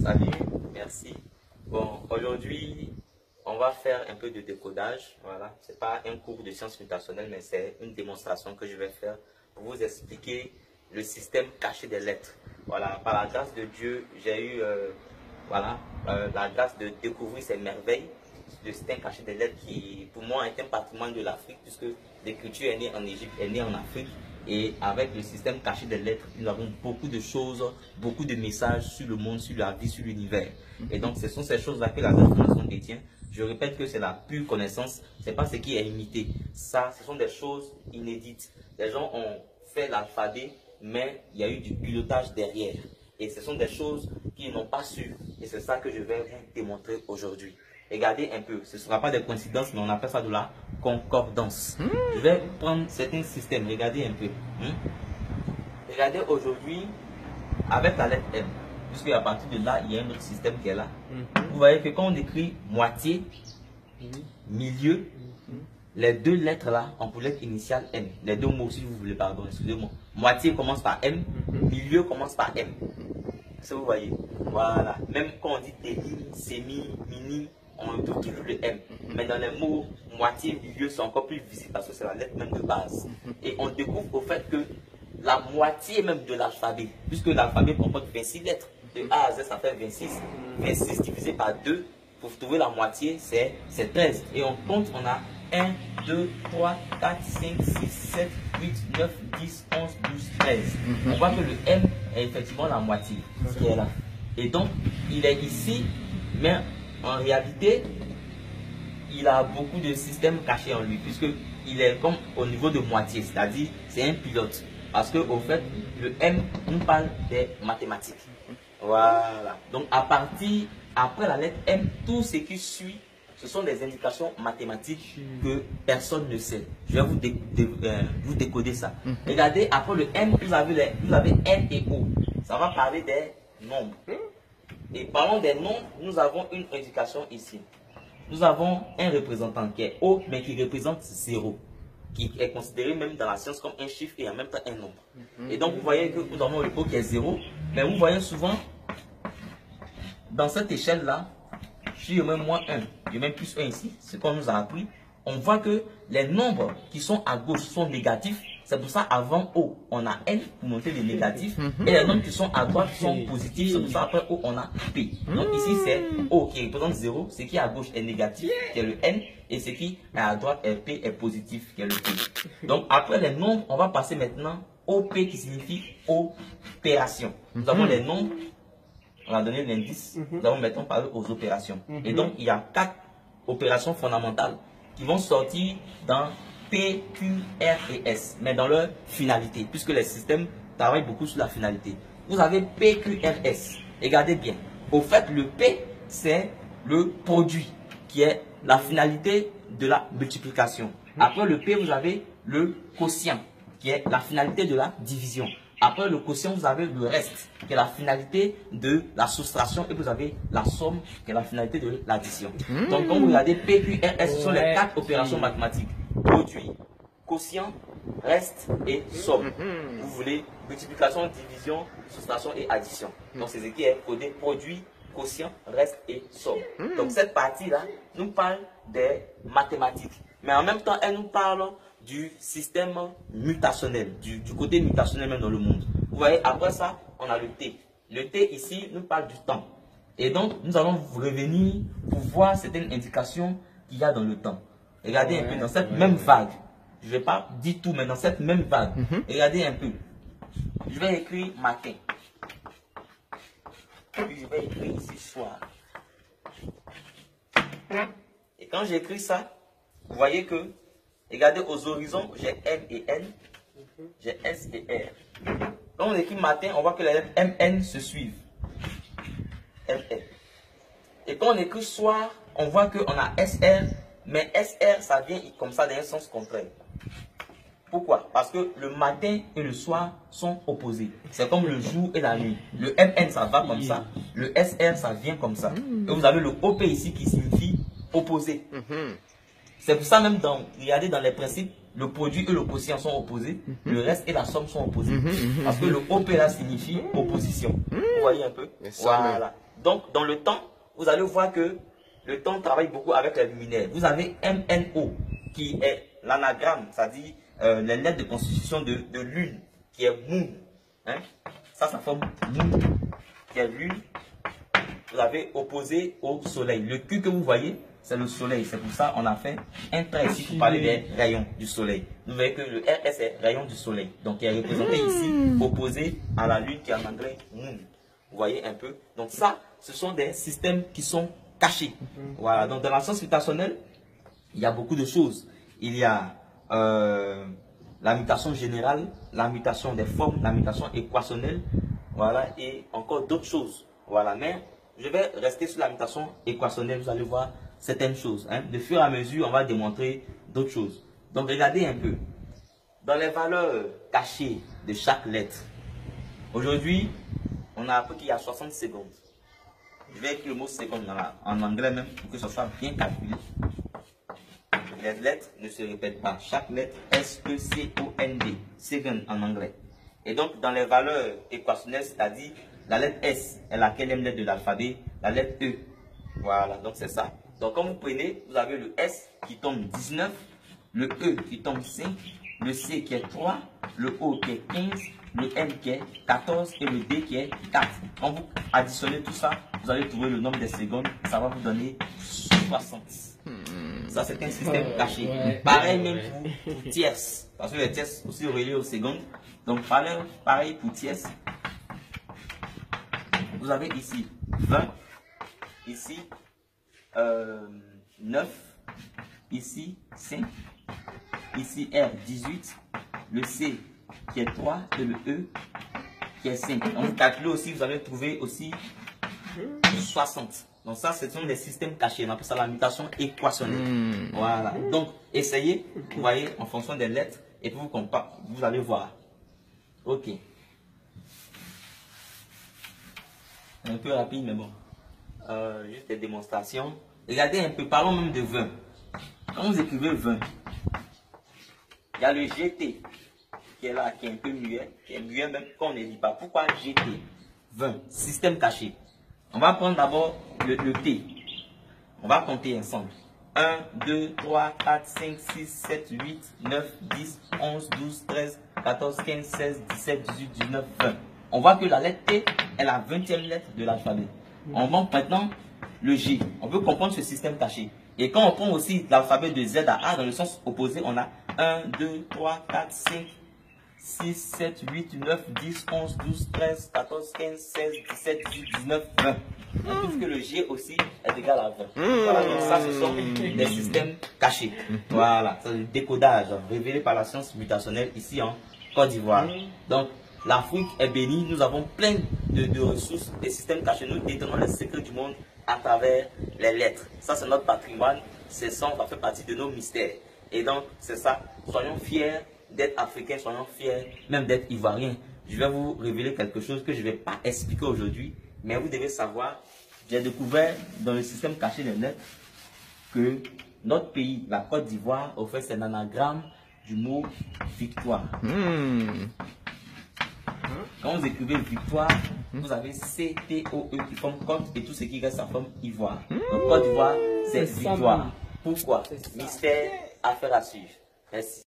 Salut, merci. Bon, aujourd'hui, on va faire un peu de décodage. Voilà, c'est pas un cours de sciences mutationnelles, mais c'est une démonstration que je vais faire pour vous expliquer le système caché des lettres. Voilà, par la grâce de Dieu, j'ai eu la grâce de découvrir ces merveilles. Le système caché des lettres qui, pour moi, est un patrimoine de l'Afrique, puisque l'écriture est née en Égypte, est née en Afrique. Et avec le système caché des lettres, nous avons beaucoup de choses, beaucoup de messages sur le monde, sur la vie, sur l'univers. Et donc, ce sont ces choses-là que la Reformation détient. Je répète que c'est la pure connaissance, ce n'est pas ce qui est imité. Ça, ce sont des choses inédites. Les gens ont fait l'alphabet, mais il y a eu du pilotage derrière. Et ce sont des choses qu'ils n'ont pas su. Et c'est ça que je vais vous démontrer aujourd'hui. Regardez un peu, ce ne sera pas des coïncidences, mais on appelle ça de la concordance. Je vais prendre certains systèmes, regardez un peu. Regardez aujourd'hui, avec la lettre M, puisqu'à partir de là, il y a un autre système qui est là. Vous voyez que quand on écrit moitié, milieu, les deux lettres là, on peut lettre initiale M. Les deux mots, si vous voulez, pardon, excusez-moi. Moitié commence par M, milieu commence par M. Ça vous voyez. Voilà. Même quand on dit déni, sémi, mini, on trouve toujours le M. Mais dans les mots moitié, milieu, c'est encore plus visible parce que c'est la lettre même de base. Et on découvre au fait que la moitié même de l'alphabet, puisque l'alphabet comporte 26 lettres, de A à Z ça fait 26. 26 divisé par 2, pour trouver la moitié, c'est 13. Et on compte, on a 1, 2, 3, 4, 5, 6, 7, 8, 9, 10, 11, 12, 13. On voit que le M est effectivement la moitié, ce qui est là. Et donc, il est ici, mais en réalité, il a beaucoup de systèmes cachés en lui, puisqu'il est comme au niveau de moitié, c'est-à-dire c'est un pilote. Parce qu'au fait, le M nous parle des mathématiques. Voilà. Donc, après la lettre M, tout ce qui suit, ce sont des indications mathématiques que personne ne sait. Je vais vous décoder ça. Regardez, après le M, vous avez N et O. Ça va parler des nombres. Et parlons des nombres, nous avons une indication ici. Nous avons un représentant qui est O, mais qui représente 0. Qui est considéré même dans la science comme un chiffre et en même temps un nombre. Et donc vous voyez que nous avons le O qui est 0. Mais vous voyez souvent, dans cette échelle-là, si je mets moins 1, je mets plus 1 ici, ce qu'on nous a appris, on voit que les nombres qui sont à gauche sont négatifs. C'est pour ça avant O, on a N pour montrer les négatifs. Et les nombres qui sont à droite sont positifs. C'est pour ça après O, on a P. Donc ici, c'est O qui représente 0. Ce qui est à gauche est négatif, qui est le N. Et ce qui est à droite est P, est positif, qui est le P. Donc après les nombres, on va passer maintenant au P qui signifie opération. Nous avons les nombres. On a donné l'indice. Nous allons maintenant parler aux opérations. Et donc, il y a 4 opérations fondamentales qui vont sortir dans P, Q, R et S, mais dans leur finalité, puisque les systèmes travaillent beaucoup sur la finalité. Vous avez P, Q, R, S. Regardez bien. Au fait, le P, c'est le produit, qui est la finalité de la multiplication. Après le P, vous avez le quotient, qui est la finalité de la division. Après le quotient, vous avez le reste, qui est la finalité de la soustraction, et vous avez la somme, qui est la finalité de l'addition. Donc, quand vous regardez P, Q, R, S, ce sont les 4 opérations mathématiques. Produit, quotient, reste et somme. Vous voulez multiplication, division, soustraction et addition. Donc, c'est ce qui est codé produit, quotient, reste et somme. Donc, cette partie-là nous parle des mathématiques. Mais en même temps, elle nous parle du système mutationnel, du côté mutationnel même dans le monde. Vous voyez, après ça, on a le T. Le T ici nous parle du temps. Et donc, nous allons revenir pour voir certaines indications qu'il y a dans le temps. Regardez un peu dans cette même vague. Je ne vais pas dire tout, mais dans cette même vague. Regardez un peu. Je vais écrire matin. Puis je vais écrire ici soir. Et quand j'écris ça, vous voyez que, regardez aux horizons, j'ai M et N, j'ai S et R. Quand on écrit matin, on voit que les lettres MN se suivent. MN. Et quand on écrit soir, on voit qu'on a SR, mais SR, ça vient comme ça dans un sens contraire. Pourquoi? Parce que le matin et le soir sont opposés. C'est comme le jour et la nuit. Le MN, ça va comme ça. Le SR, ça vient comme ça. Et vous avez le OP ici qui signifie opposé. C'est pour ça même, regardez dans les principes, le produit et le quotient sont opposés. Le reste et la somme sont opposés. Parce que le OP là signifie opposition. Vous voyez un peu? Voilà. Donc, dans le temps, vous allez voir que le temps travaille beaucoup avec les luminaires. Vous avez MNO, qui est l'anagramme, c'est-à-dire les lettres de constitution de lune, qui est moon. Hein? Ça forme moon, qui est lune. Vous avez opposé au soleil. Le Q que vous voyez, c'est le soleil. C'est pour ça qu'on a fait un trait ici pour parler des rayons du soleil. Vous voyez que le RS est rayon du soleil. Donc, il est représenté ici, opposé à la lune qui est en anglais moon. Vous voyez un peu. Donc, ça, ce sont des systèmes qui sont cachés. Voilà. Donc, dans la science mutationnelle, il y a beaucoup de choses. Il y a la mutation générale, la mutation des formes, la mutation équationnelle, voilà, et encore d'autres choses. Voilà. Mais je vais rester sur la mutation équationnelle, vous allez voir certaines choses. Hein. De fur et à mesure, on va démontrer d'autres choses. Donc, regardez un peu. Dans les valeurs cachées de chaque lettre, aujourd'hui, on a appris qu'il y a 60 secondes. Je vais écrire le mot seconde en anglais même pour que ce soit bien calculé. Les lettres ne se répètent pas. Chaque lettre S-E-C-O-N-D. Second en anglais. Et donc, dans les valeurs équationnelles, c'est-à-dire la lettre S est la quatrième lettre de l'alphabet, la lettre E. Voilà, donc c'est ça. Donc, quand vous prenez, vous avez le S qui tombe 19, le E qui tombe 5, le C qui est 3, le O qui est 15, le M qui est 14 et le D qui est 4. Quand vous additionnez tout ça, vous allez trouver le nombre des secondes. Ça va vous donner 60. Ça, c'est un système caché. Pareil même pour tierces. Parce que les tierces aussi reliées aux secondes. Donc, pareil pour tierces. Vous avez ici 20, ici 9, ici 5, ici R 18, le C qui est 3 et le E qui est 5. Donc, vous calculez aussi, vous allez trouver aussi 60. Donc ça, ce sont des systèmes cachés. On appelle ça la mutation équationnelle. Voilà. Donc, essayez, vous voyez, en fonction des lettres, et puis vous allez voir. Ok. Un peu rapide, mais bon. Juste des démonstrations. Regardez un peu, parlons même de 20. Quand vous écrivez 20, il y a le GT qui est là, qui est un peu muet, qui est muet même quand on ne lit pas. Pourquoi GT? 20, système caché. On va prendre d'abord le T. On va compter ensemble. 1, 2, 3, 4, 5, 6, 7, 8, 9, 10, 11, 12, 13, 14, 15, 16, 17, 18, 19, 20. On voit que la lettre T est la 20e lettre de l'alphabet. On monte maintenant le G. On veut comprendre ce système caché. Et quand on prend aussi l'alphabet de Z à A dans le sens opposé, on a 1, 2, 3, 4, 5, 6, 7, 8, 9, 10, 11, 12, 13, 14, 15, 16, 17, 18, 19, 20. On trouve que le G aussi est égal à 20. Voilà, donc ça, ce sont des systèmes cachés. Voilà, c'est le décodage révélé par la science mutationnelle ici en Côte d'Ivoire. Donc, l'Afrique est bénie, nous avons plein de ressources, des systèmes cachés. Nous détenons les secrets du monde à travers les lettres. Ça, c'est notre patrimoine. Ça fait partie de nos mystères. Et donc, c'est ça. Soyons fiers d'être africains, soyons fiers même d'être ivoiriens. Je vais vous révéler quelque chose que je ne vais pas expliquer aujourd'hui, mais vous devez savoir, j'ai découvert dans le système caché des lettres que notre pays, la Côte d'Ivoire, au fait, c'est un anagramme du mot victoire. Quand vous écrivez victoire, vous avez C-T-O-E qui forme Côte et tout ce qui reste, ça forme Ivoire. Donc Côte d'Ivoire, c'est victoire. Pourquoi? Mystère, affaire à suivre. Merci.